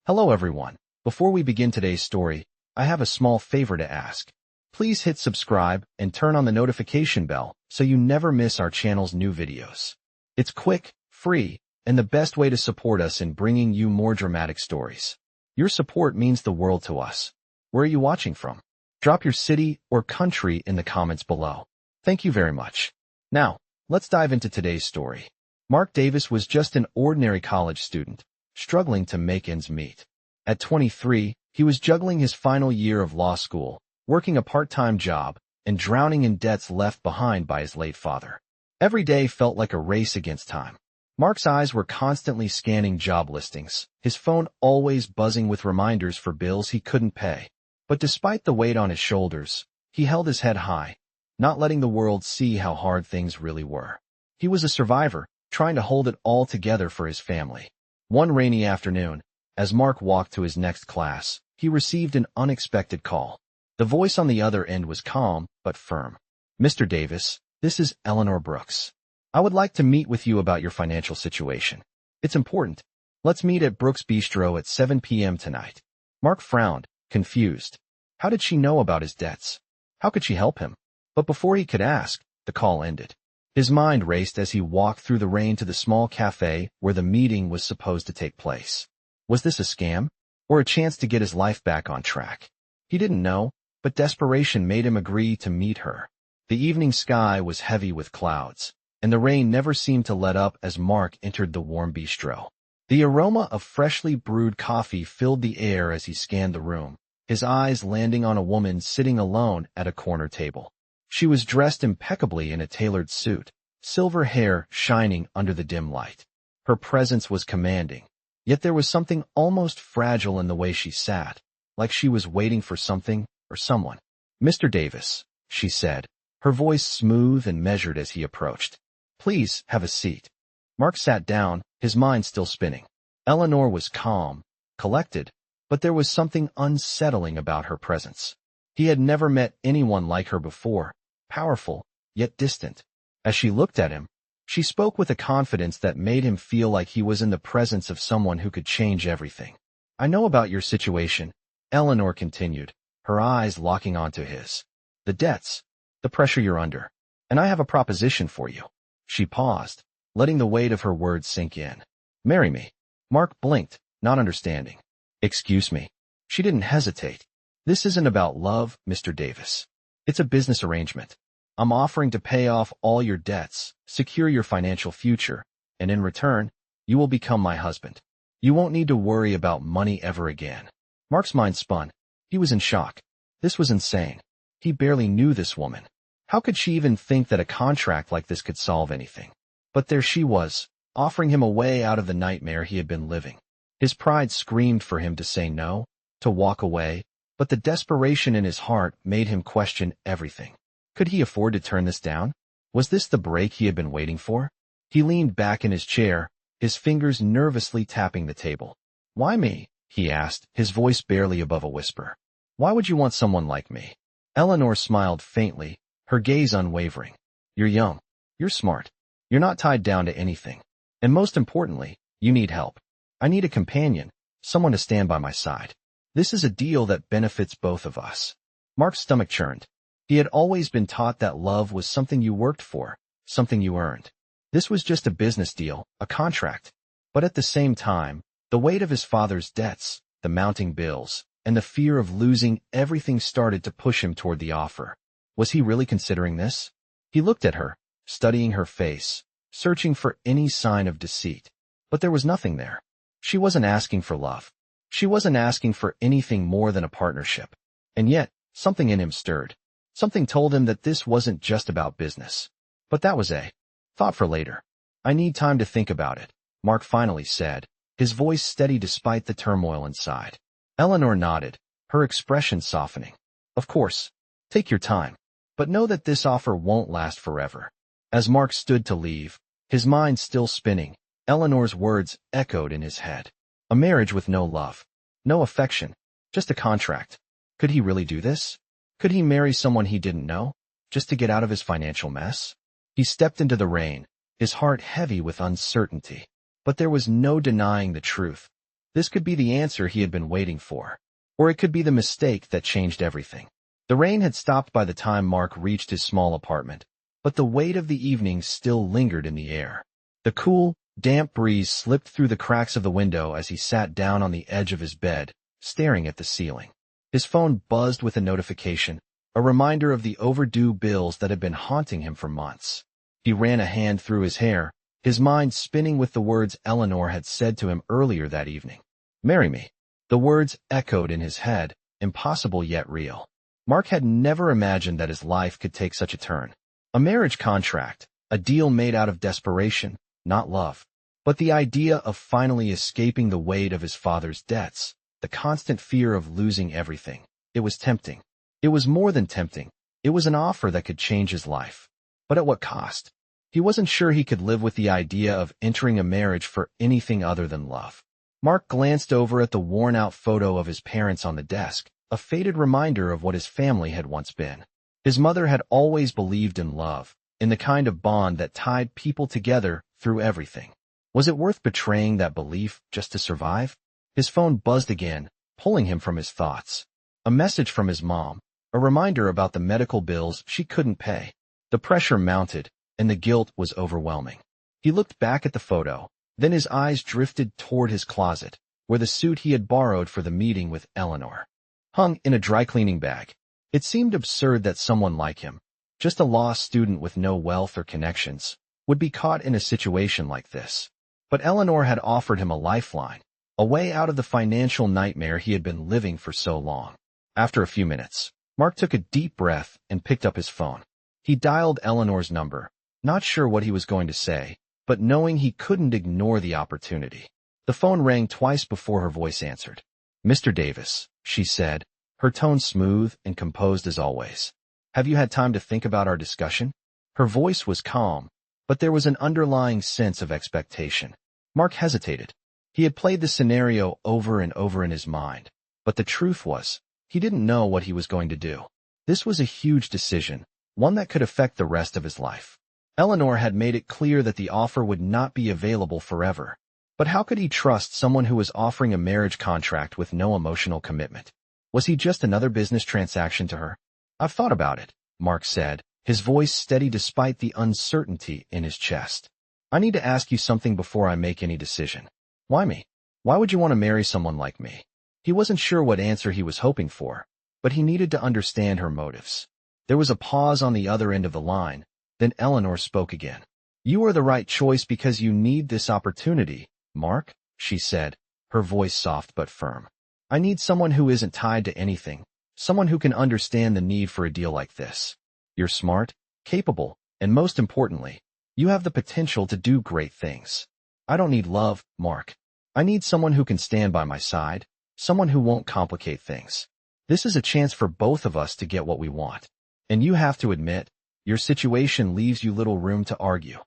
Hello everyone. Before we begin today's story, I have a small favor to ask. Please hit subscribe and turn on the notification bell so you never miss our channel's new videos. It's quick, free, and the best way to support us in bringing you more dramatic stories. Your support means the world to us. Where are you watching from? Drop your city or country in the comments below. Thank you very much. Now, let's dive into today's story. Mark Davis was just an ordinary college student, struggling to make ends meet. At 23, he was juggling his final year of law school, working a part-time job, and drowning in debts left behind by his late father. Every day felt like a race against time. Mark's eyes were constantly scanning job listings, his phone always buzzing with reminders for bills he couldn't pay. But despite the weight on his shoulders, he held his head high, not letting the world see how hard things really were. He was a survivor, trying to hold it all together for his family. One rainy afternoon, as Mark walked to his next class, he received an unexpected call. The voice on the other end was calm but firm. "Mr. Davis, this is Eleanor Brooks. I would like to meet with you about your financial situation. It's important. Let's meet at Brooks Bistro at 7 p.m. tonight." Mark frowned, confused. How did she know about his debts? How could she help him? But before he could ask, the call ended. His mind raced as he walked through the rain to the small cafe where the meeting was supposed to take place. Was this a scam, or a chance to get his life back on track? He didn't know, but desperation made him agree to meet her. The evening sky was heavy with clouds, and the rain never seemed to let up as Mark entered the warm bistro. The aroma of freshly brewed coffee filled the air as he scanned the room, his eyes landing on a woman sitting alone at a corner table. She was dressed impeccably in a tailored suit, silver hair shining under the dim light. Her presence was commanding, yet there was something almost fragile in the way she sat, like she was waiting for something or someone. "Mr. Davis," she said, her voice smooth and measured as he approached. "Please have a seat." Mark sat down, his mind still spinning. Eleanor was calm, collected, but there was something unsettling about her presence. He had never met anyone like her before, powerful, yet distant. As she looked at him, she spoke with a confidence that made him feel like he was in the presence of someone who could change everything. "I know about your situation," Eleanor continued, her eyes locking onto his. "The debts, the pressure you're under, and I have a proposition for you." She paused, letting the weight of her words sink in. "Marry me." Mark blinked, not understanding. "Excuse me." She didn't hesitate. "This isn't about love, Mr. Davis. It's a business arrangement. I'm offering to pay off all your debts, secure your financial future, and in return, you will become my husband. You won't need to worry about money ever again." Mark's mind spun. He was in shock. This was insane. He barely knew this woman. How could she even think that a contract like this could solve anything? But there she was, offering him a way out of the nightmare he had been living. His pride screamed for him to say no, to walk away, but the desperation in his heart made him question everything. Could he afford to turn this down? Was this the break he had been waiting for? He leaned back in his chair, his fingers nervously tapping the table. "Why me?" he asked, his voice barely above a whisper. "Why would you want someone like me?" Eleanor smiled faintly, her gaze unwavering. "You're young. You're smart. You're not tied down to anything. And most importantly, you need help. I need a companion, someone to stand by my side. This is a deal that benefits both of us." Mark's stomach churned. He had always been taught that love was something you worked for, something you earned. This was just a business deal, a contract. But at the same time, the weight of his father's debts, the mounting bills, and the fear of losing everything started to push him toward the offer. Was he really considering this? He looked at her, studying her face, searching for any sign of deceit. But there was nothing there. She wasn't asking for love. She wasn't asking for anything more than a partnership. And yet, something in him stirred. Something told him that this wasn't just about business. But that was a thought for later. "I need time to think about it," Mark finally said, his voice steady despite the turmoil inside. Eleanor nodded, her expression softening. "Of course. Take your time. But know that this offer won't last forever." As Mark stood to leave, his mind still spinning, Eleanor's words echoed in his head. A marriage with no love, no affection, just a contract. Could he really do this? Could he marry someone he didn't know, just to get out of his financial mess? He stepped into the rain, his heart heavy with uncertainty. But there was no denying the truth. This could be the answer he had been waiting for. Or it could be the mistake that changed everything. The rain had stopped by the time Mark reached his small apartment, but the weight of the evening still lingered in the air. The cool, damp breeze slipped through the cracks of the window as he sat down on the edge of his bed, staring at the ceiling. His phone buzzed with a notification, a reminder of the overdue bills that had been haunting him for months. He ran a hand through his hair, his mind spinning with the words Eleanor had said to him earlier that evening. "Marry me." The words echoed in his head, impossible yet real. Mark had never imagined that his life could take such a turn. A marriage contract, a deal made out of desperation, not love. But the idea of finally escaping the weight of his father's debts, the constant fear of losing everything, it was tempting. It was more than tempting. It was an offer that could change his life. But at what cost? He wasn't sure he could live with the idea of entering a marriage for anything other than love. Mark glanced over at the worn-out photo of his parents on the desk, a faded reminder of what his family had once been. His mother had always believed in love, in the kind of bond that tied people together through everything. Was it worth betraying that belief just to survive? His phone buzzed again, pulling him from his thoughts. A message from his mom, a reminder about the medical bills she couldn't pay. The pressure mounted, and the guilt was overwhelming. He looked back at the photo, then his eyes drifted toward his closet, where the suit he had borrowed for the meeting with Eleanor hung in a dry-cleaning bag. It seemed absurd that someone like him, just a law student with no wealth or connections, would be caught in a situation like this. But Eleanor had offered him a lifeline, a way out of the financial nightmare he had been living for so long. After a few minutes, Mark took a deep breath and picked up his phone. He dialed Eleanor's number, not sure what he was going to say, but knowing he couldn't ignore the opportunity. The phone rang twice before her voice answered. "Mr. Davis," she said, her tone smooth and composed as always. "Have you had time to think about our discussion?" Her voice was calm, but there was an underlying sense of expectation. Mark hesitated. He had played the scenario over and over in his mind, but the truth was, he didn't know what he was going to do. This was a huge decision, one that could affect the rest of his life. Eleanor had made it clear that the offer would not be available forever. But how could he trust someone who was offering a marriage contract with no emotional commitment? Was he just another business transaction to her? "I've thought about it," Mark said, his voice steady despite the uncertainty in his chest. "I need to ask you something before I make any decision." "Why me? Why would you want to marry someone like me?" He wasn't sure what answer he was hoping for, but he needed to understand her motives. There was a pause on the other end of the line, then Eleanor spoke again. "You are the right choice because you need this opportunity, Mark," she said, her voice soft but firm. "I need someone who isn't tied to anything, someone who can understand the need for a deal like this. You're smart, capable, and most importantly, you have the potential to do great things. I don't need love, Mark. I need someone who can stand by my side, someone who won't complicate things. This is a chance for both of us to get what we want. And you have to admit, your situation leaves you little room to argue."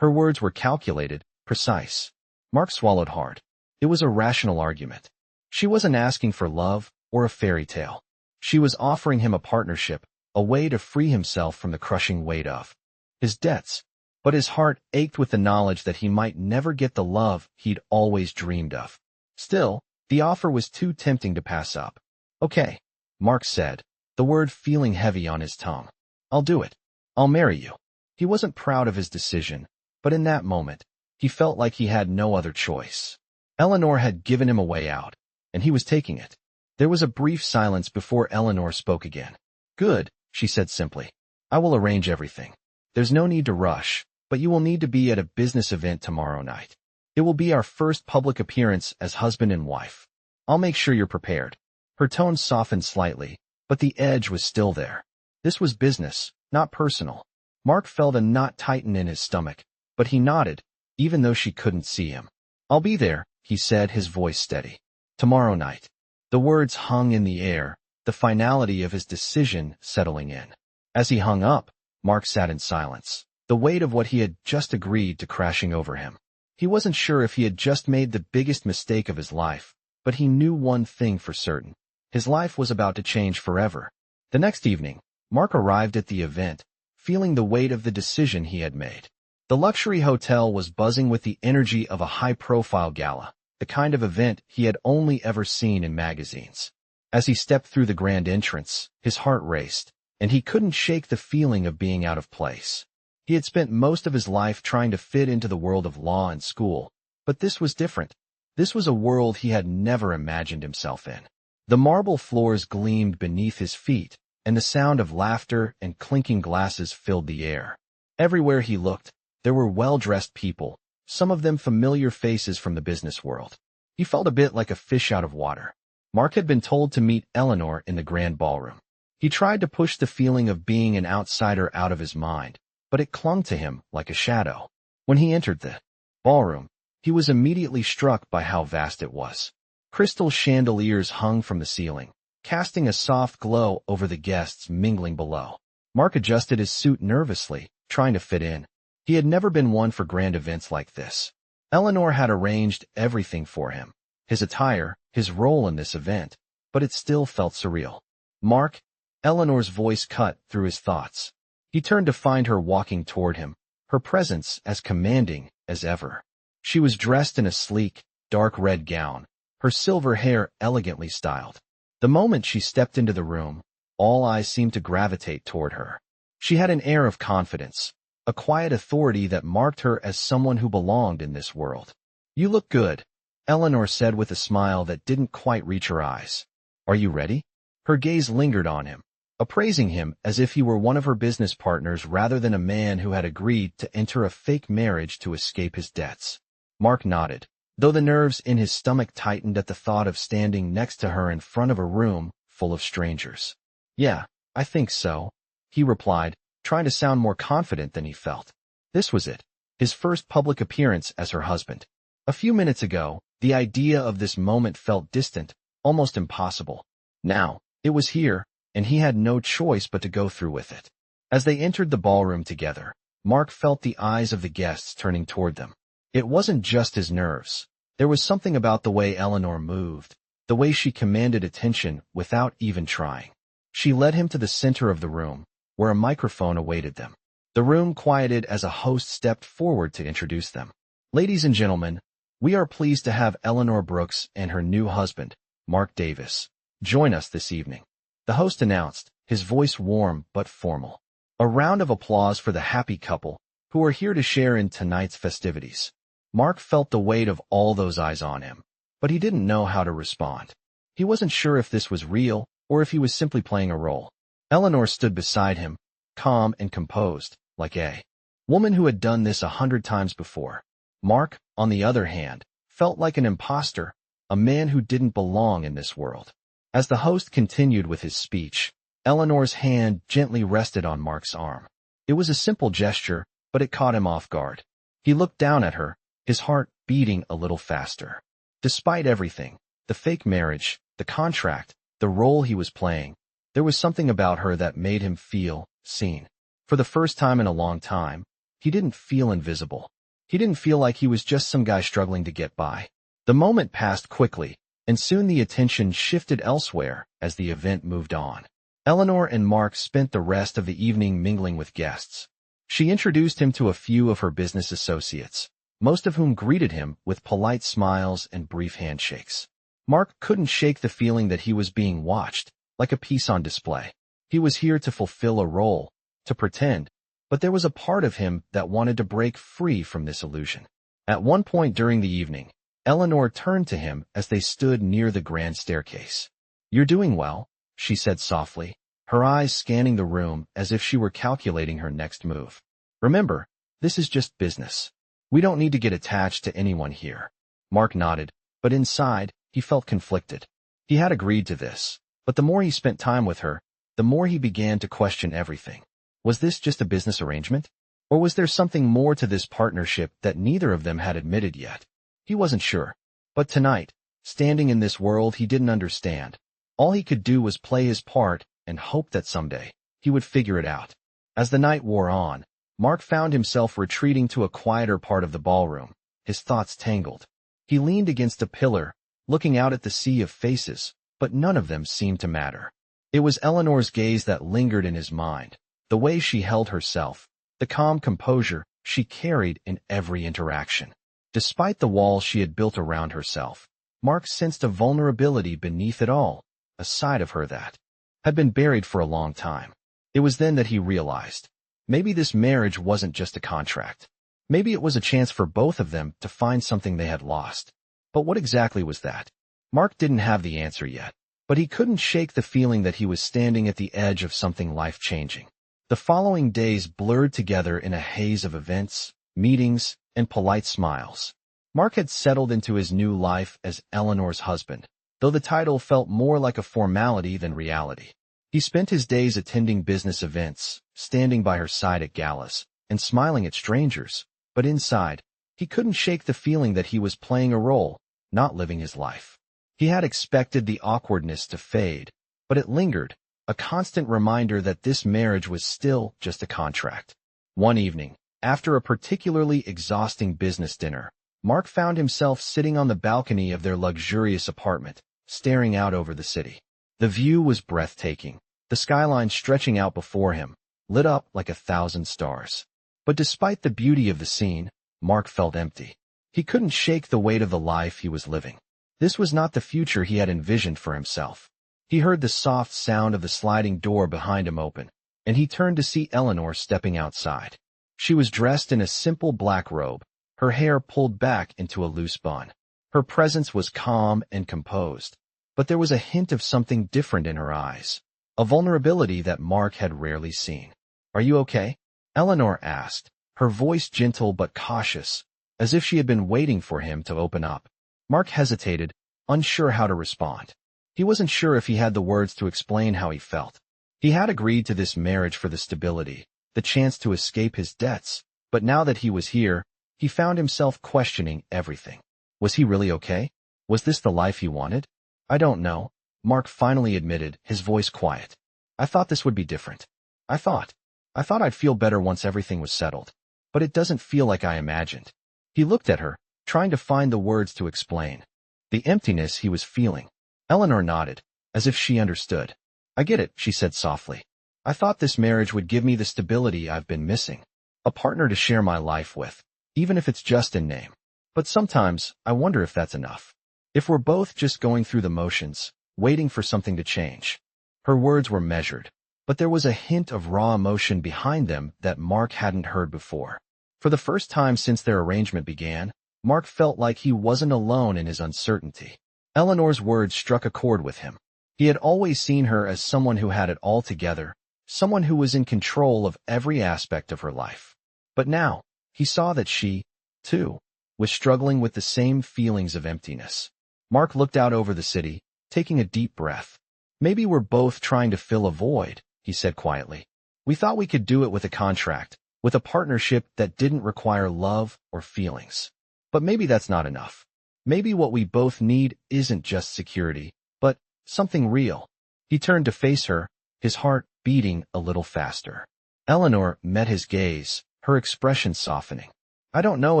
Her words were calculated, precise. Mark swallowed hard. It was a rational argument. She wasn't asking for love or a fairy tale. She was offering him a partnership, a way to free himself from the crushing weight of his debts. But his heart ached with the knowledge that he might never get the love he'd always dreamed of. Still, the offer was too tempting to pass up. "Okay," Mark said, the word feeling heavy on his tongue. "I'll do it. I'll marry you." He wasn't proud of his decision, but in that moment, he felt like he had no other choice. Eleanor had given him a way out, and he was taking it. There was a brief silence before Eleanor spoke again. "Good," she said simply. "I will arrange everything. There's no need to rush, but you will need to be at a business event tomorrow night. It will be our first public appearance as husband and wife. I'll make sure you're prepared." Her tone softened slightly, but the edge was still there. This was business, not personal. Mark felt a knot tighten in his stomach, but he nodded, even though she couldn't see him. "I'll be there," he said, his voice steady. "Tomorrow night." The words hung in the air, the finality of his decision settling in. As he hung up, Mark sat in silence, the weight of what he had just agreed to crashing over him. He wasn't sure if he had just made the biggest mistake of his life, but he knew one thing for certain. His life was about to change forever. The next evening, Mark arrived at the event, feeling the weight of the decision he had made. The luxury hotel was buzzing with the energy of a high-profile gala. the kind of event he had only ever seen in magazines. As he stepped through the grand entrance, his heart raced, and he couldn't shake the feeling of being out of place. He had spent most of his life trying to fit into the world of law and school, but this was different. This was a world he had never imagined himself in. The marble floors gleamed beneath his feet, and the sound of laughter and clinking glasses filled the air. Everywhere he looked, there were well-dressed people, some of them familiar faces from the business world. He felt a bit like a fish out of water. Mark had been told to meet Eleanor in the grand ballroom. He tried to push the feeling of being an outsider out of his mind, but it clung to him like a shadow. When he entered the ballroom, he was immediately struck by how vast it was. Crystal chandeliers hung from the ceiling, casting a soft glow over the guests mingling below. Mark adjusted his suit nervously, trying to fit in. He had never been one for grand events like this. Eleanor had arranged everything for him, his attire, his role in this event, but it still felt surreal. Mark, Eleanor's voice cut through his thoughts. He turned to find her walking toward him, her presence as commanding as ever. She was dressed in a sleek, dark red gown, her silver hair elegantly styled. The moment she stepped into the room, all eyes seemed to gravitate toward her. She had an air of confidence, a quiet authority that marked her as someone who belonged in this world. "You look good," Eleanor said with a smile that didn't quite reach her eyes. "Are you ready?" Her gaze lingered on him, appraising him as if he were one of her business partners rather than a man who had agreed to enter a fake marriage to escape his debts. Mark nodded, though the nerves in his stomach tightened at the thought of standing next to her in front of a room full of strangers. "Yeah, I think so," he replied, trying to sound more confident than he felt. This was it, his first public appearance as her husband. A few minutes ago, the idea of this moment felt distant, almost impossible. Now, it was here, and he had no choice but to go through with it. As they entered the ballroom together, Mark felt the eyes of the guests turning toward them. It wasn't just his nerves. There was something about the way Eleanor moved, the way she commanded attention without even trying. She led him to the center of the room, where a microphone awaited them. The room quieted as a host stepped forward to introduce them. "Ladies and gentlemen, we are pleased to have Eleanor Brooks and her new husband, Mark Davis, join us this evening," the host announced, his voice warm but formal. A round of applause for the happy couple, who are here to share in tonight's festivities. Mark felt the weight of all those eyes on him, but he didn't know how to respond. He wasn't sure if this was real or if he was simply playing a role. Eleanor stood beside him, calm and composed, like a woman who had done this 100 times before. Mark, on the other hand, felt like an imposter, a man who didn't belong in this world. As the host continued with his speech, Eleanor's hand gently rested on Mark's arm. It was a simple gesture, but it caught him off guard. He looked down at her, his heart beating a little faster. Despite everything, the fake marriage, the contract, the role he was playing, there was something about her that made him feel seen. For the first time in a long time, he didn't feel invisible. He didn't feel like he was just some guy struggling to get by. The moment passed quickly, and soon the attention shifted elsewhere as the event moved on. Eleanor and Mark spent the rest of the evening mingling with guests. She introduced him to a few of her business associates, most of whom greeted him with polite smiles and brief handshakes. Mark couldn't shake the feeling that he was being watched, like a piece on display. He was here to fulfill a role, to pretend, but there was a part of him that wanted to break free from this illusion. At one point during the evening, Eleanor turned to him as they stood near the grand staircase. "You're doing well," she said softly, her eyes scanning the room as if she were calculating her next move. "Remember, this is just business. We don't need to get attached to anyone here." Mark nodded, but inside, he felt conflicted. He had agreed to this, but the more he spent time with her, the more he began to question everything. Was this just a business arrangement? Or was there something more to this partnership that neither of them had admitted yet? He wasn't sure. But tonight, standing in this world he didn't understand, all he could do was play his part and hope that someday he would figure it out. As the night wore on, Mark found himself retreating to a quieter part of the ballroom, his thoughts tangled. He leaned against a pillar, looking out at the sea of faces, but none of them seemed to matter. It was Eleanor's gaze that lingered in his mind, the way she held herself, the calm composure she carried in every interaction. Despite the wall she had built around herself, Mark sensed a vulnerability beneath it all, a side of her that had been buried for a long time. It was then that he realized, maybe this marriage wasn't just a contract. Maybe it was a chance for both of them to find something they had lost. But what exactly was that? Mark didn't have the answer yet, but he couldn't shake the feeling that he was standing at the edge of something life-changing. The following days blurred together in a haze of events, meetings, and polite smiles. Mark had settled into his new life as Eleanor's husband, though the title felt more like a formality than reality. He spent his days attending business events, standing by her side at galas, and smiling at strangers, but inside, he couldn't shake the feeling that he was playing a role, not living his life. He had expected the awkwardness to fade, but it lingered, a constant reminder that this marriage was still just a contract. One evening, after a particularly exhausting business dinner, Mark found himself sitting on the balcony of their luxurious apartment, staring out over the city. The view was breathtaking, the skyline stretching out before him, lit up like 1,000 stars. But despite the beauty of the scene, Mark felt empty. He couldn't shake the weight of the life he was living. This was not the future he had envisioned for himself. He heard the soft sound of the sliding door behind him open, and he turned to see Eleanor stepping outside. She was dressed in a simple black robe, her hair pulled back into a loose bun. Her presence was calm and composed, but there was a hint of something different in her eyes, a vulnerability that Mark had rarely seen. "Are you okay?" Eleanor asked, her voice gentle but cautious, as if she had been waiting for him to open up. Mark hesitated, unsure how to respond. He wasn't sure if he had the words to explain how he felt. He had agreed to this marriage for the stability, the chance to escape his debts, but now that he was here, he found himself questioning everything. Was he really okay? Was this the life he wanted? "I don't know," Mark finally admitted, his voice quiet. "I thought this would be different. I thought I'd feel better once everything was settled. But it doesn't feel like I imagined." He looked at her, trying to find the words to explain the emptiness he was feeling. Eleanor nodded, as if she understood. "I get it," she said softly. "I thought this marriage would give me the stability I've been missing. A partner to share my life with, even if it's just in name. But sometimes, I wonder if that's enough. If we're both just going through the motions, waiting for something to change." Her words were measured, but there was a hint of raw emotion behind them that Mark hadn't heard before. For the first time since their arrangement began, Mark felt like he wasn't alone in his uncertainty. Eleanor's words struck a chord with him. He had always seen her as someone who had it all together, someone who was in control of every aspect of her life. But now, he saw that she, too, was struggling with the same feelings of emptiness. Mark looked out over the city, taking a deep breath. "Maybe we're both trying to fill a void," he said quietly. "We thought we could do it with a contract, with a partnership that didn't require love or feelings. But maybe that's not enough. Maybe what we both need isn't just security, but something real." He turned to face her, his heart beating a little faster. Eleanor met his gaze, her expression softening. "I don't know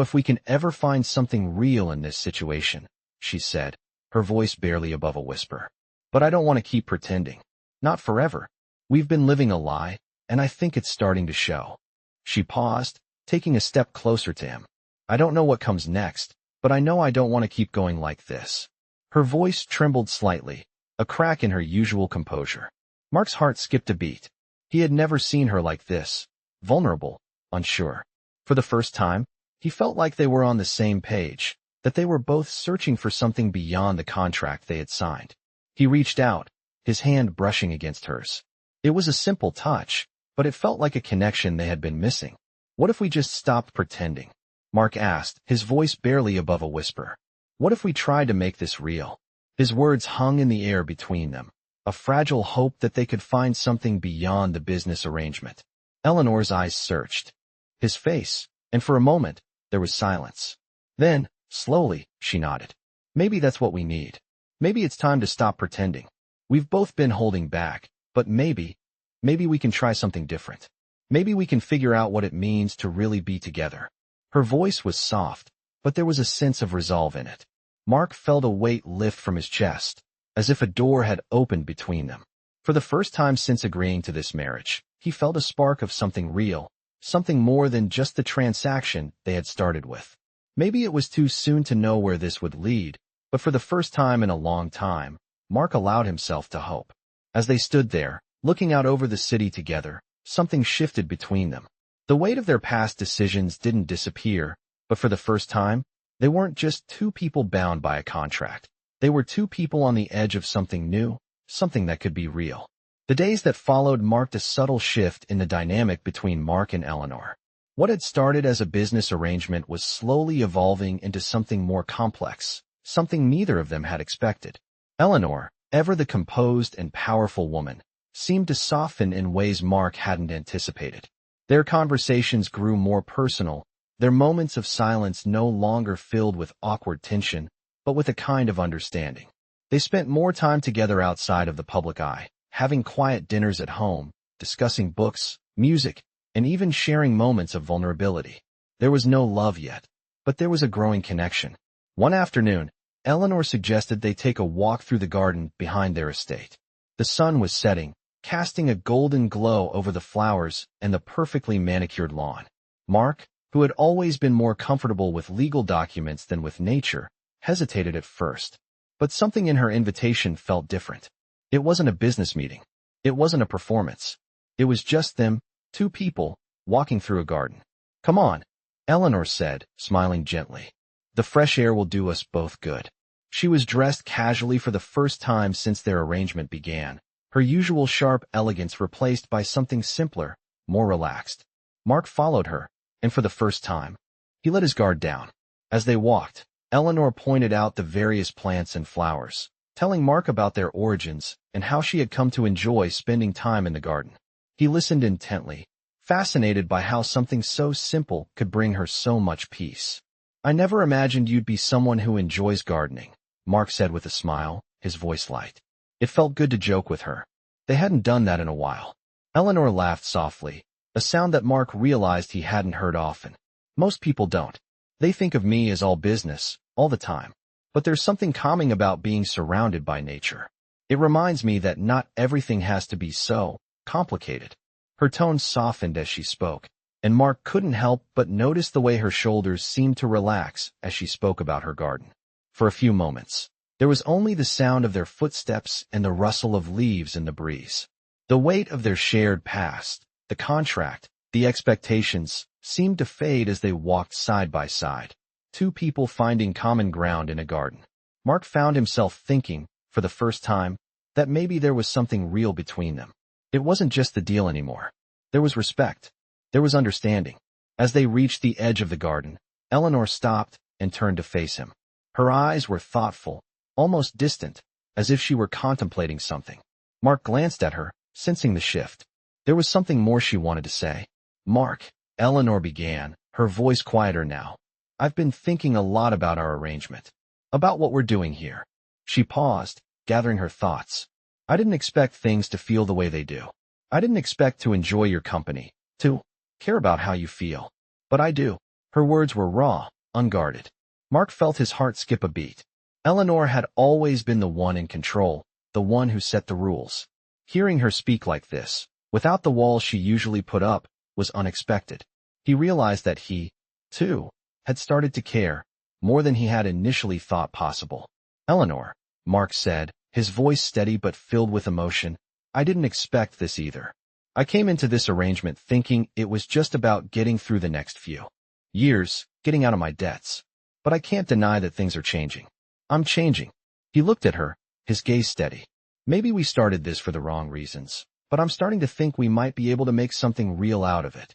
if we can ever find something real in this situation," she said, her voice barely above a whisper. "But I don't want to keep pretending. Not forever. We've been living a lie, and I think it's starting to show." She paused, taking a step closer to him. "I don't know what comes next, but I know I don't want to keep going like this." Her voice trembled slightly, a crack in her usual composure. Mark's heart skipped a beat. He had never seen her like this, vulnerable, unsure. For the first time, he felt like they were on the same page, that they were both searching for something beyond the contract they had signed. He reached out, his hand brushing against hers. It was a simple touch, but it felt like a connection they had been missing. "What if we just stopped pretending?" Mark asked, his voice barely above a whisper. "What if we tried to make this real?" His words hung in the air between them, a fragile hope that they could find something beyond the business arrangement. Eleanor's eyes searched his face, and for a moment, there was silence. Then, slowly, she nodded. "Maybe that's what we need. Maybe it's time to stop pretending. We've both been holding back, but maybe we can try something different. Maybe we can figure out what it means to really be together." Her voice was soft, but there was a sense of resolve in it. Mark felt a weight lift from his chest, as if a door had opened between them. For the first time since agreeing to this marriage, he felt a spark of something real, something more than just the transaction they had started with. Maybe it was too soon to know where this would lead, but for the first time in a long time, Mark allowed himself to hope. As they stood there, looking out over the city together, something shifted between them. The weight of their past decisions didn't disappear, but for the first time, they weren't just two people bound by a contract. They were two people on the edge of something new, something that could be real. The days that followed marked a subtle shift in the dynamic between Mark and Eleanor. What had started as a business arrangement was slowly evolving into something more complex, something neither of them had expected. Eleanor, ever the composed and powerful woman, seemed to soften in ways Mark hadn't anticipated. Their conversations grew more personal, their moments of silence no longer filled with awkward tension, but with a kind of understanding. They spent more time together outside of the public eye, having quiet dinners at home, discussing books, music, and even sharing moments of vulnerability. There was no love yet, but there was a growing connection. One afternoon, Eleanor suggested they take a walk through the garden behind their estate. The sun was setting, casting a golden glow over the flowers and the perfectly manicured lawn. Mark, who had always been more comfortable with legal documents than with nature, hesitated at first. But something in her invitation felt different. It wasn't a business meeting. It wasn't a performance. It was just them, two people, walking through a garden. "Come on," Eleanor said, smiling gently. "The fresh air will do us both good." She was dressed casually for the first time since their arrangement began, her usual sharp elegance replaced by something simpler, more relaxed. Mark followed her, and for the first time, he let his guard down. As they walked, Eleanor pointed out the various plants and flowers, telling Mark about their origins and how she had come to enjoy spending time in the garden. He listened intently, fascinated by how something so simple could bring her so much peace. "I never imagined you'd be someone who enjoys gardening," Mark said with a smile, his voice light. It felt good to joke with her. They hadn't done that in a while. Eleanor laughed softly, a sound that Mark realized he hadn't heard often. "Most people don't. They think of me as all business, all the time. But there's something calming about being surrounded by nature. It reminds me that not everything has to be so complicated." Her tone softened as she spoke, and Mark couldn't help but notice the way her shoulders seemed to relax as she spoke about her garden. For a few moments, there was only the sound of their footsteps and the rustle of leaves in the breeze. The weight of their shared past, the contract, the expectations, seemed to fade as they walked side by side, two people finding common ground in a garden. Mark found himself thinking, for the first time, that maybe there was something real between them. It wasn't just the deal anymore. There was respect. There was understanding. As they reached the edge of the garden, Eleanor stopped and turned to face him. Her eyes were thoughtful, almost distant, as if she were contemplating something. Mark glanced at her, sensing the shift. There was something more she wanted to say. "Mark," Eleanor began, her voice quieter now. "I've been thinking a lot about our arrangement. About what we're doing here." She paused, gathering her thoughts. "I didn't expect things to feel the way they do. I didn't expect to enjoy your company, to care about how you feel. But I do." Her words were raw, unguarded. Mark felt his heart skip a beat. Eleanor had always been the one in control, the one who set the rules. Hearing her speak like this, without the walls she usually put up, was unexpected. He realized that he, too, had started to care, more than he had initially thought possible. "Eleanor," Mark said, his voice steady but filled with emotion, "I didn't expect this either. I came into this arrangement thinking it was just about getting through the next few years, getting out of my debts. But I can't deny that things are changing. I'm changing." He looked at her, his gaze steady. "Maybe we started this for the wrong reasons, but I'm starting to think we might be able to make something real out of it."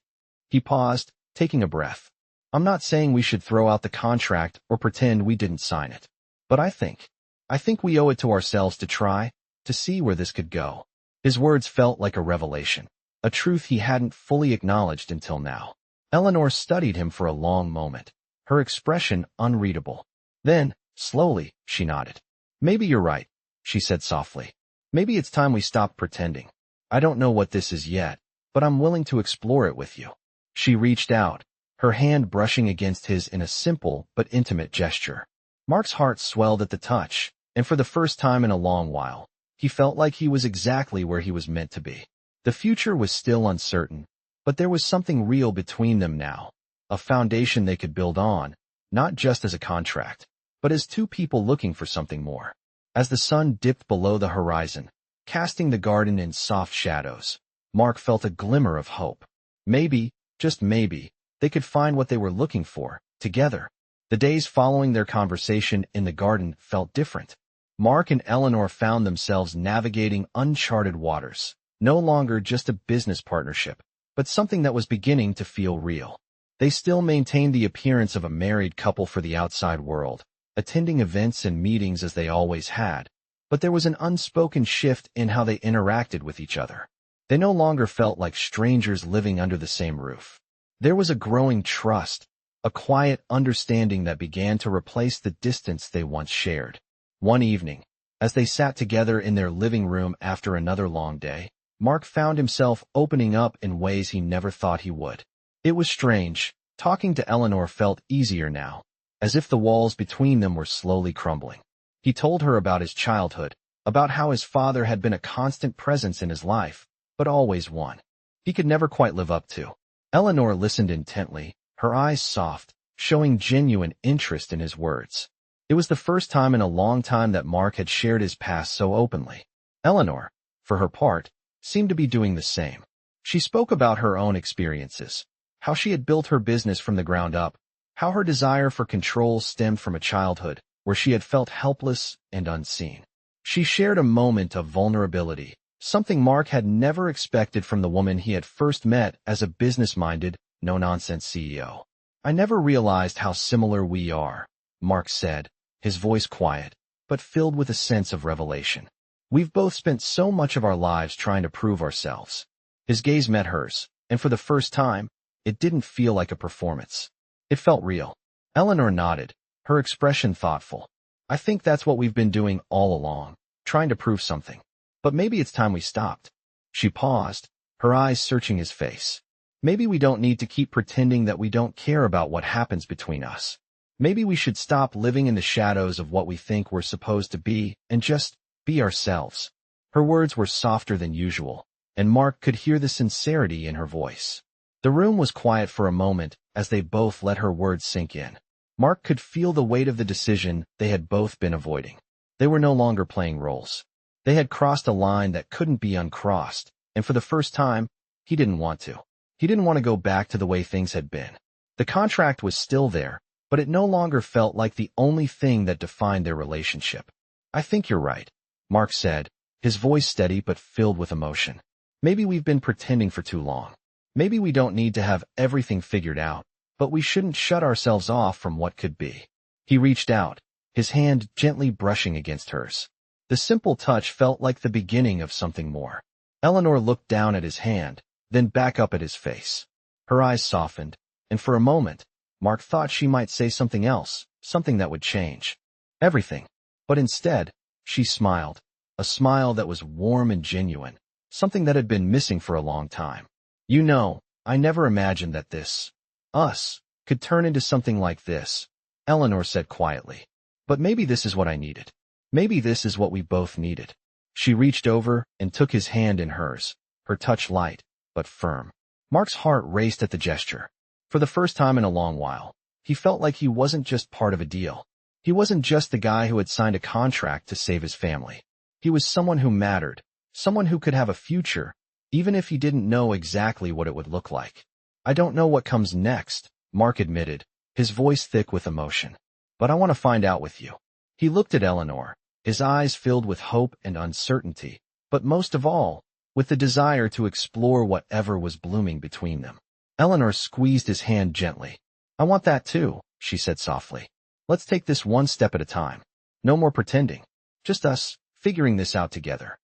He paused, taking a breath. "I'm not saying we should throw out the contract or pretend we didn't sign it. But I think we owe it to ourselves to try, to see where this could go." His words felt like a revelation, a truth he hadn't fully acknowledged until now. Eleanor studied him for a long moment, her expression unreadable. Then, slowly, she nodded. "Maybe you're right," she said softly. "Maybe it's time we stopped pretending. I don't know what this is yet, but I'm willing to explore it with you." She reached out, her hand brushing against his in a simple but intimate gesture. Mark's heart swelled at the touch, and for the first time in a long while, he felt like he was exactly where he was meant to be. The future was still uncertain, but there was something real between them now, a foundation they could build on, not just as a contract, but as two people looking for something more. As the sun dipped below the horizon, casting the garden in soft shadows, Mark felt a glimmer of hope. Maybe, just maybe, they could find what they were looking for, together. The days following their conversation in the garden felt different. Mark and Eleanor found themselves navigating uncharted waters, no longer just a business partnership, but something that was beginning to feel real. They still maintained the appearance of a married couple for the outside world, attending events and meetings as they always had, but there was an unspoken shift in how they interacted with each other. They no longer felt like strangers living under the same roof. There was a growing trust, a quiet understanding that began to replace the distance they once shared. One evening, as they sat together in their living room after another long day, Mark found himself opening up in ways he never thought he would. It was strange. Talking to Eleanor felt easier now, as if the walls between them were slowly crumbling. He told her about his childhood, about how his father had been a constant presence in his life, but always one he could never quite live up to. Eleanor listened intently, her eyes soft, showing genuine interest in his words. It was the first time in a long time that Mark had shared his past so openly. Eleanor, for her part, seemed to be doing the same. She spoke about her own experiences, how she had built her business from the ground up, how her desire for control stemmed from a childhood where she had felt helpless and unseen. She shared a moment of vulnerability, something Mark had never expected from the woman he had first met as a business-minded, no-nonsense CEO. "I never realized how similar we are," Mark said, his voice quiet, but filled with a sense of revelation. "We've both spent so much of our lives trying to prove ourselves." His gaze met hers, and for the first time, it didn't feel like a performance. It felt real. Eleanor nodded, her expression thoughtful. "I think that's what we've been doing all along, trying to prove something. But maybe it's time we stopped." She paused, her eyes searching his face. "Maybe we don't need to keep pretending that we don't care about what happens between us. Maybe we should stop living in the shadows of what we think we're supposed to be and just be ourselves." Her words were softer than usual, and Mark could hear the sincerity in her voice. The room was quiet for a moment as they both let her words sink in. Mark could feel the weight of the decision they had both been avoiding. They were no longer playing roles. They had crossed a line that couldn't be uncrossed, and for the first time, he didn't want to. He didn't want to go back to the way things had been. The contract was still there, but it no longer felt like the only thing that defined their relationship. "I think you're right," Mark said, his voice steady but filled with emotion. "Maybe we've been pretending for too long. Maybe we don't need to have everything figured out, but we shouldn't shut ourselves off from what could be." He reached out, his hand gently brushing against hers. The simple touch felt like the beginning of something more. Eleanor looked down at his hand, then back up at his face. Her eyes softened, and for a moment, Mark thought she might say something else, something that would change everything. But instead, she smiled, a smile that was warm and genuine, something that had been missing for a long time. "You know, I never imagined that us, could turn into something like this," Eleanor said quietly. "But maybe this is what I needed. Maybe this is what we both needed." She reached over and took his hand in hers, her touch light, but firm. Mark's heart raced at the gesture. For the first time in a long while, he felt like he wasn't just part of a deal. He wasn't just the guy who had signed a contract to save his family. He was someone who mattered, someone who could have a future, even if he didn't know exactly what it would look like. "I don't know what comes next," Mark admitted, his voice thick with emotion. "But I want to find out with you." He looked at Eleanor, his eyes filled with hope and uncertainty, but most of all, with the desire to explore whatever was blooming between them. Eleanor squeezed his hand gently. "I want that too," she said softly. "Let's take this one step at a time. No more pretending. Just us, figuring this out together."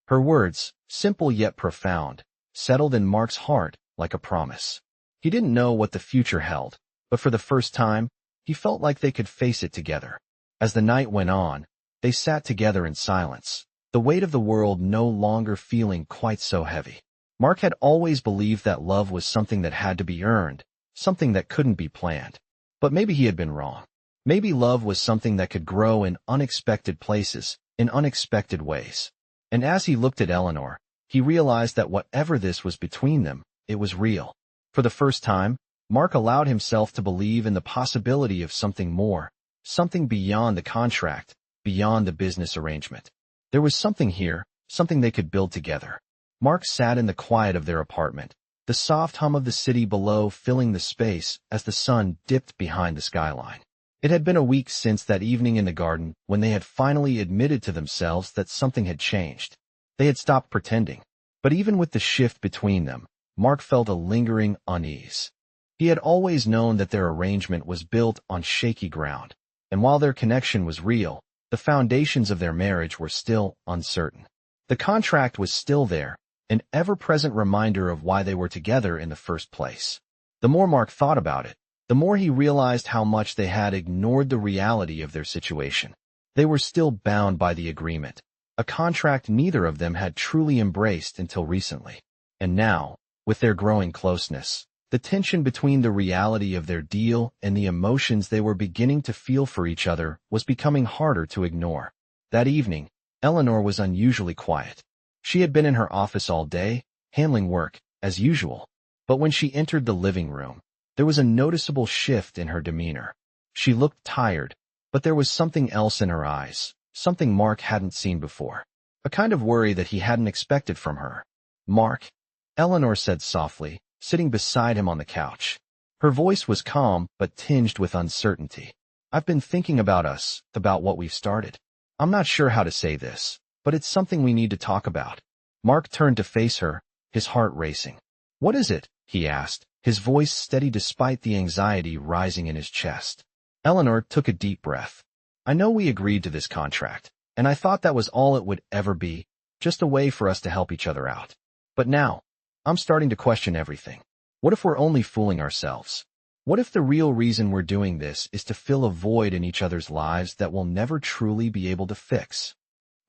Her words, simple yet profound, settled in Mark's heart like a promise. He didn't know what the future held, but for the first time, he felt like they could face it together. As the night went on, they sat together in silence, the weight of the world no longer feeling quite so heavy. Mark had always believed that love was something that had to be earned, something that couldn't be planned. But maybe he had been wrong. Maybe love was something that could grow in unexpected places, in unexpected ways. And as he looked at Eleanor, he realized that whatever this was between them, it was real. For the first time, Mark allowed himself to believe in the possibility of something more, something beyond the contract, beyond the business arrangement. There was something here, something they could build together. Mark sat in the quiet of their apartment, the soft hum of the city below filling the space as the sun dipped behind the skyline. It had been a week since that evening in the garden when they had finally admitted to themselves that something had changed. They had stopped pretending. But even with the shift between them, Mark felt a lingering unease. He had always known that their arrangement was built on shaky ground, and while their connection was real, the foundations of their marriage were still uncertain. The contract was still there, an ever-present reminder of why they were together in the first place. The more Mark thought about it, the more he realized how much they had ignored the reality of their situation. They were still bound by the agreement, a contract neither of them had truly embraced until recently. And now, with their growing closeness, the tension between the reality of their deal and the emotions they were beginning to feel for each other was becoming harder to ignore. That evening, Eleanor was unusually quiet. She had been in her office all day, handling work, as usual. But when she entered the living room, there was a noticeable shift in her demeanor. She looked tired, but there was something else in her eyes, something Mark hadn't seen before. A kind of worry that he hadn't expected from her. "Mark," Eleanor said softly, sitting beside him on the couch. Her voice was calm but tinged with uncertainty. "I've been thinking about us, about what we've started. I'm not sure how to say this, but it's something we need to talk about." Mark turned to face her, his heart racing. "What is it?" he asked, his voice steady despite the anxiety rising in his chest. Eleanor took a deep breath. "I know we agreed to this contract, and I thought that was all it would ever be, just a way for us to help each other out. But now, I'm starting to question everything. What if we're only fooling ourselves? What if the real reason we're doing this is to fill a void in each other's lives that we'll never truly be able to fix?"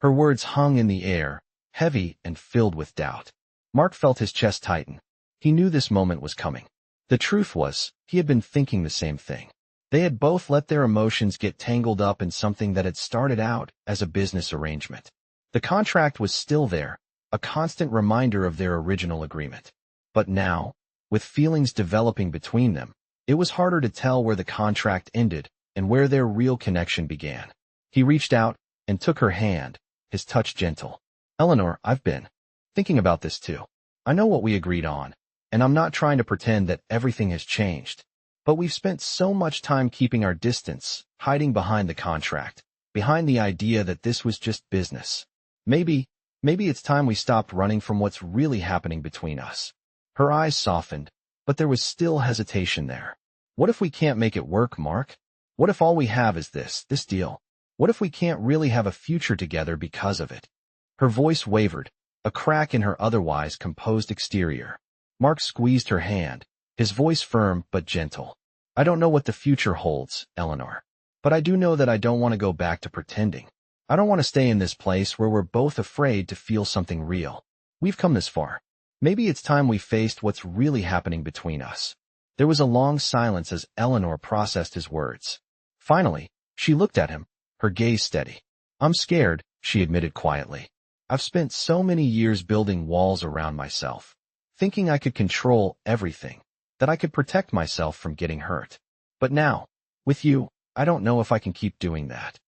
Her words hung in the air, heavy and filled with doubt. Mark felt his chest tighten. He knew this moment was coming. The truth was, he had been thinking the same thing. They had both let their emotions get tangled up in something that had started out as a business arrangement. The contract was still there, a constant reminder of their original agreement. But now, with feelings developing between them, it was harder to tell where the contract ended and where their real connection began. He reached out and took her hand, his touch gentle. "Eleanor, I've been thinking about this too. I know what we agreed on, and I'm not trying to pretend that everything has changed. But we've spent so much time keeping our distance, hiding behind the contract, behind the idea that this was just business. Maybe it's time we stopped running from what's really happening between us." Her eyes softened, but there was still hesitation there. "What if we can't make it work, Mark? What if all we have is this deal? What if we can't really have a future together because of it?" Her voice wavered, a crack in her otherwise composed exterior. Mark squeezed her hand, his voice firm but gentle. "I don't know what the future holds, Eleanor. But I do know that I don't want to go back to pretending. I don't want to stay in this place where we're both afraid to feel something real. We've come this far. Maybe it's time we faced what's really happening between us." There was a long silence as Eleanor processed his words. Finally, she looked at him, her gaze steady. "I'm scared," she admitted quietly. "I've spent so many years building walls around myself, thinking I could control everything, that I could protect myself from getting hurt. But now, with you, I don't know if I can keep doing that."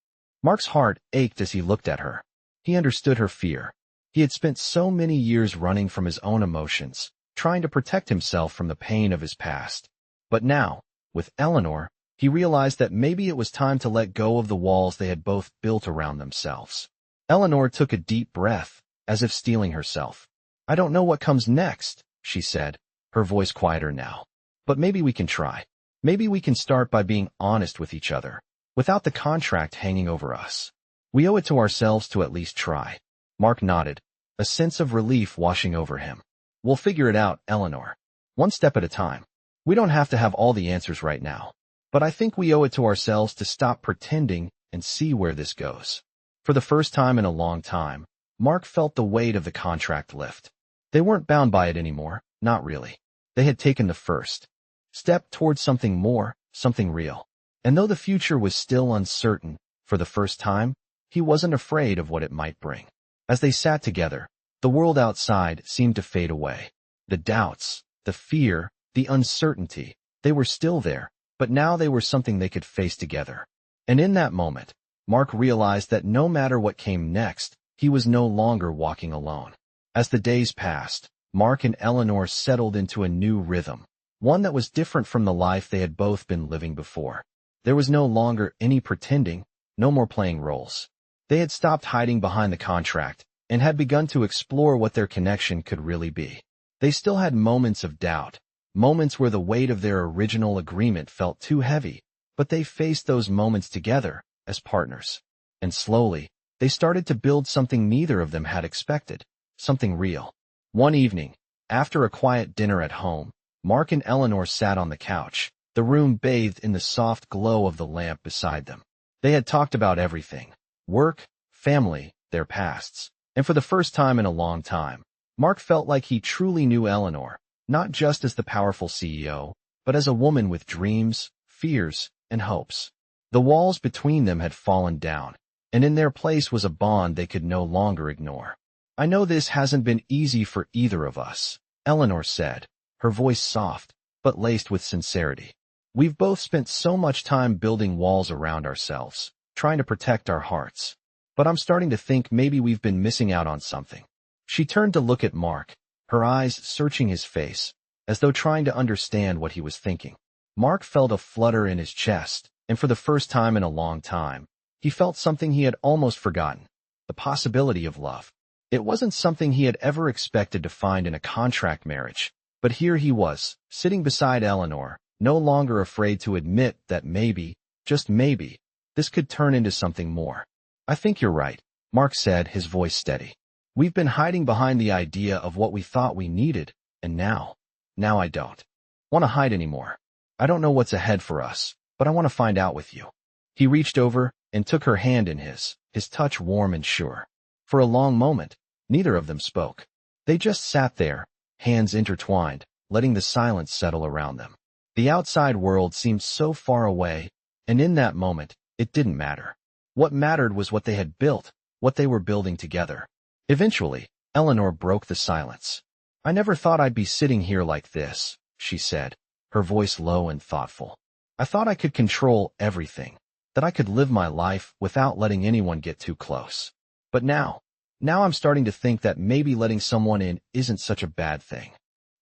Mark's heart ached as he looked at her. He understood her fear. He had spent so many years running from his own emotions, trying to protect himself from the pain of his past. But now, with Eleanor, he realized that maybe it was time to let go of the walls they had both built around themselves. Eleanor took a deep breath, as if steeling herself. "I don't know what comes next," she said, her voice quieter now. "But maybe we can try. Maybe we can start by being honest with each other, without the contract hanging over us. We owe it to ourselves to at least try." Mark nodded, a sense of relief washing over him. "We'll figure it out, Eleanor. One step at a time. We don't have to have all the answers right now. But I think we owe it to ourselves to stop pretending and see where this goes." For the first time in a long time, Mark felt the weight of the contract lift. They weren't bound by it anymore, not really. They had taken the first step towards something more, something real. And though the future was still uncertain, for the first time, he wasn't afraid of what it might bring. As they sat together, the world outside seemed to fade away. The doubts, the fear, the uncertainty, They were still there, but now they were something they could face together. And in that moment, Mark realized that no matter what came next, he was no longer walking alone. As the days passed, Mark and Eleanor settled into a new rhythm, one that was different from the life they had both been living before. There was no longer any pretending, no more playing roles. They had stopped hiding behind the contract and had begun to explore what their connection could really be. They still had moments of doubt, moments where the weight of their original agreement felt too heavy, but they faced those moments together as partners. And slowly, they started to build something neither of them had expected, something real. One evening, after a quiet dinner at home, Mark and Eleanor sat on the couch, the room bathed in the soft glow of the lamp beside them. They had talked about everything: work, family, their pasts. And for the first time in a long time, Mark felt like he truly knew Eleanor, not just as the powerful CEO, but as a woman with dreams, fears, and hopes. The walls between them had fallen down, and in their place was a bond they could no longer ignore. "I know this hasn't been easy for either of us," Eleanor said, her voice soft, but laced with sincerity. "We've both spent so much time building walls around ourselves, trying to protect our hearts. But I'm starting to think maybe we've been missing out on something." She turned to look at Mark, her eyes searching his face, as though trying to understand what he was thinking. Mark felt a flutter in his chest, and for the first time in a long time, he felt something he had almost forgotten: the possibility of love. It wasn't something he had ever expected to find in a contract marriage, but here he was, sitting beside Eleanor, no longer afraid to admit that maybe, just maybe, this could turn into something more. "I think you're right," Mark said, his voice steady. "We've been hiding behind the idea of what we thought we needed, and now I don't want to hide anymore. I don't know what's ahead for us, but I want to find out with you." He reached over and took her hand in his touch warm and sure. For a long moment, neither of them spoke. They just sat there, hands intertwined, letting the silence settle around them. The outside world seemed so far away, and in that moment, it didn't matter. What mattered was what they had built, what they were building together. Eventually, Eleanor broke the silence. "I never thought I'd be sitting here like this," she said, her voice low and thoughtful. "I thought I could control everything, that I could live my life without letting anyone get too close. But now I'm starting to think that maybe letting someone in isn't such a bad thing."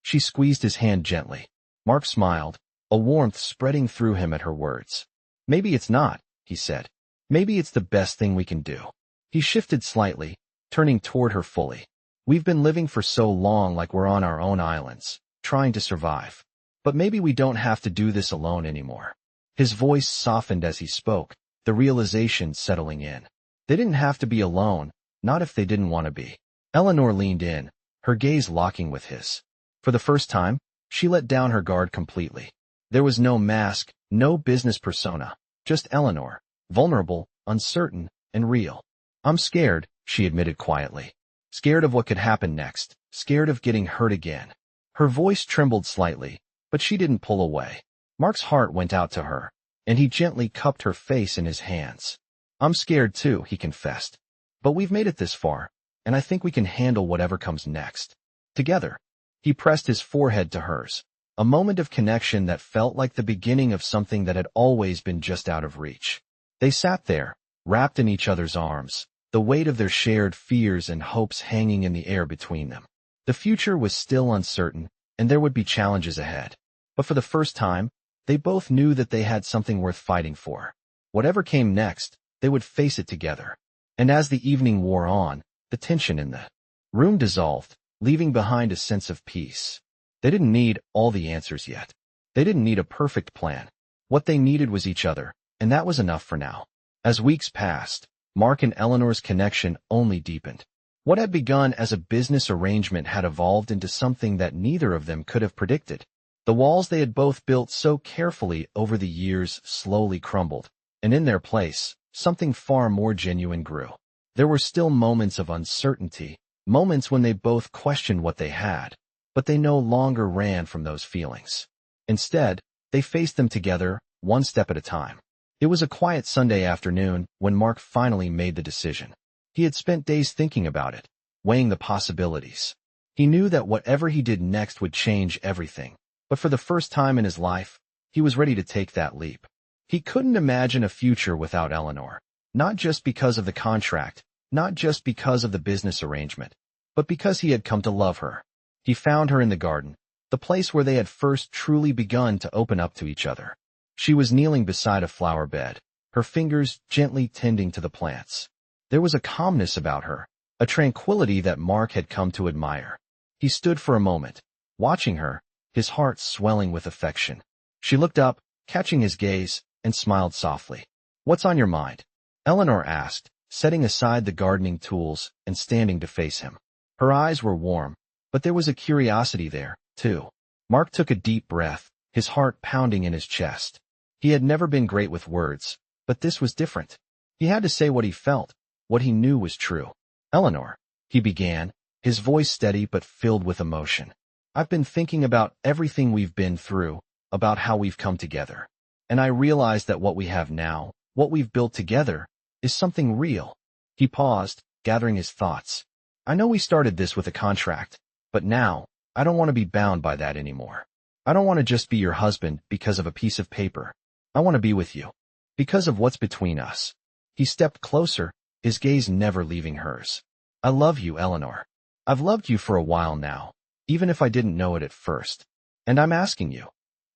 She squeezed his hand gently. Mark smiled, a warmth spreading through him at her words. "Maybe it's not," he said. "Maybe it's the best thing we can do." He shifted slightly, turning toward her fully. "We've been living for so long like we're on our own islands, trying to survive. But maybe we don't have to do this alone anymore." His voice softened as he spoke, the realization settling in. They didn't have to be alone, not if they didn't want to be. Eleanor leaned in, her gaze locking with his. For the first time, she let down her guard completely. There was no mask, no business persona, just Eleanor, vulnerable, uncertain, and real. "I'm scared," she admitted quietly. "Scared of what could happen next, scared of getting hurt again." Her voice trembled slightly, but she didn't pull away. Mark's heart went out to her, and he gently cupped her face in his hands. "I'm scared too," he confessed. "But we've made it this far, and I think we can handle whatever comes next. Together." He pressed his forehead to hers, a moment of connection that felt like the beginning of something that had always been just out of reach. They sat there, wrapped in each other's arms, the weight of their shared fears and hopes hanging in the air between them. The future was still uncertain, and there would be challenges ahead. But for the first time, they both knew that they had something worth fighting for. Whatever came next, they would face it together. And as the evening wore on, the tension in the room dissolved, leaving behind a sense of peace. They didn't need all the answers yet. They didn't need a perfect plan. What they needed was each other, and that was enough for now. As weeks passed, Mark and Eleanor's connection only deepened. What had begun as a business arrangement had evolved into something that neither of them could have predicted. The walls they had both built so carefully over the years slowly crumbled, and in their place, something far more genuine grew. There were still moments of uncertainty, moments when they both questioned what they had, but they no longer ran from those feelings. Instead, they faced them together, one step at a time. It was a quiet Sunday afternoon when Mark finally made the decision. He had spent days thinking about it, weighing the possibilities. He knew that whatever he did next would change everything, but for the first time in his life, he was ready to take that leap. He couldn't imagine a future without Eleanor, not just because of the contract, not just because of the business arrangement, but because he had come to love her. He found her in the garden, the place where they had first truly begun to open up to each other. She was kneeling beside a flower bed, her fingers gently tending to the plants. There was a calmness about her, a tranquility that Mark had come to admire. He stood for a moment, watching her, his heart swelling with affection. She looked up, catching his gaze, and smiled softly. "What's on your mind?" Eleanor asked, setting aside the gardening tools and standing to face him. Her eyes were warm, but there was a curiosity there, too. Mark took a deep breath, his heart pounding in his chest. He had never been great with words, but this was different. He had to say what he felt, what he knew was true. "Eleanor," he began, his voice steady but filled with emotion. "I've been thinking about everything we've been through, about how we've come together. And I realized that what we have now, what we've built together, is something real." He paused, gathering his thoughts. "I know we started this with a contract, but now, I don't want to be bound by that anymore. I don't want to just be your husband because of a piece of paper. I want to be with you, because of what's between us." He stepped closer, his gaze never leaving hers. "I love you, Eleanor. I've loved you for a while now, even if I didn't know it at first. And I'm asking you,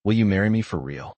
will you marry me for real?"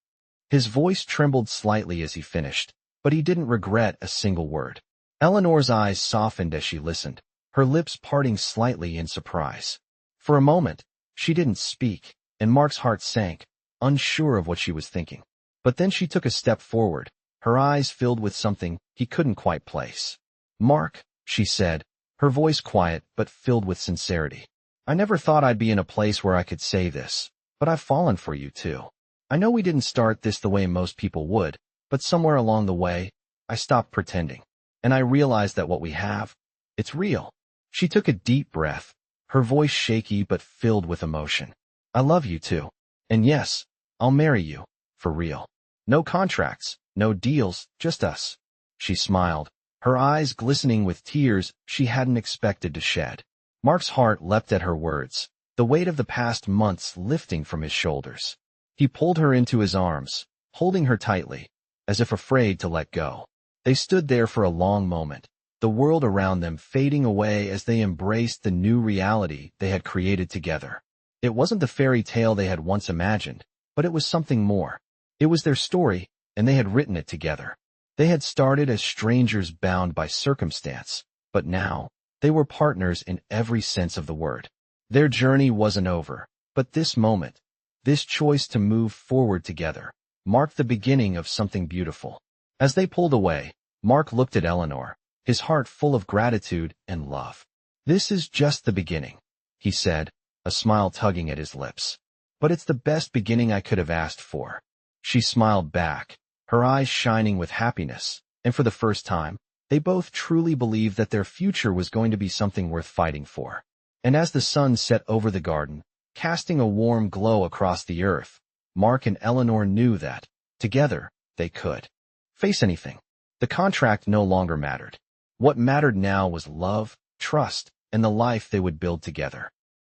His voice trembled slightly as he finished, but he didn't regret a single word. Eleanor's eyes softened as she listened, her lips parting slightly in surprise. For a moment, she didn't speak, and Mark's heart sank, unsure of what she was thinking. But then she took a step forward, her eyes filled with something he couldn't quite place. "Mark," she said, her voice quiet but filled with sincerity. "I never thought I'd be in a place where I could say this, but I've fallen for you too. I know we didn't start this the way most people would, but somewhere along the way, I stopped pretending. And I realized that what we have, it's real." She took a deep breath, her voice shaky but filled with emotion. "I love you too. And yes, I'll marry you, for real. No contracts, no deals, just us." She smiled, her eyes glistening with tears she hadn't expected to shed. Mark's heart leapt at her words, the weight of the past months lifting from his shoulders. He pulled her into his arms, holding her tightly, as if afraid to let go. They stood there for a long moment, the world around them fading away as they embraced the new reality they had created together. It wasn't the fairy tale they had once imagined, but it was something more. It was their story, and they had written it together. They had started as strangers bound by circumstance, but now, they were partners in every sense of the word. Their journey wasn't over, but this moment, this choice to move forward together, marked the beginning of something beautiful. As they pulled away, Mark looked at Eleanor, his heart full of gratitude and love. "This is just the beginning," he said, a smile tugging at his lips. "But it's the best beginning I could have asked for." She smiled back, her eyes shining with happiness, and for the first time, they both truly believed that their future was going to be something worth fighting for. And as the sun set over the garden, casting a warm glow across the earth, Mark and Eleanor knew that, together, they could face anything. The contract no longer mattered. What mattered now was love, trust, and the life they would build together.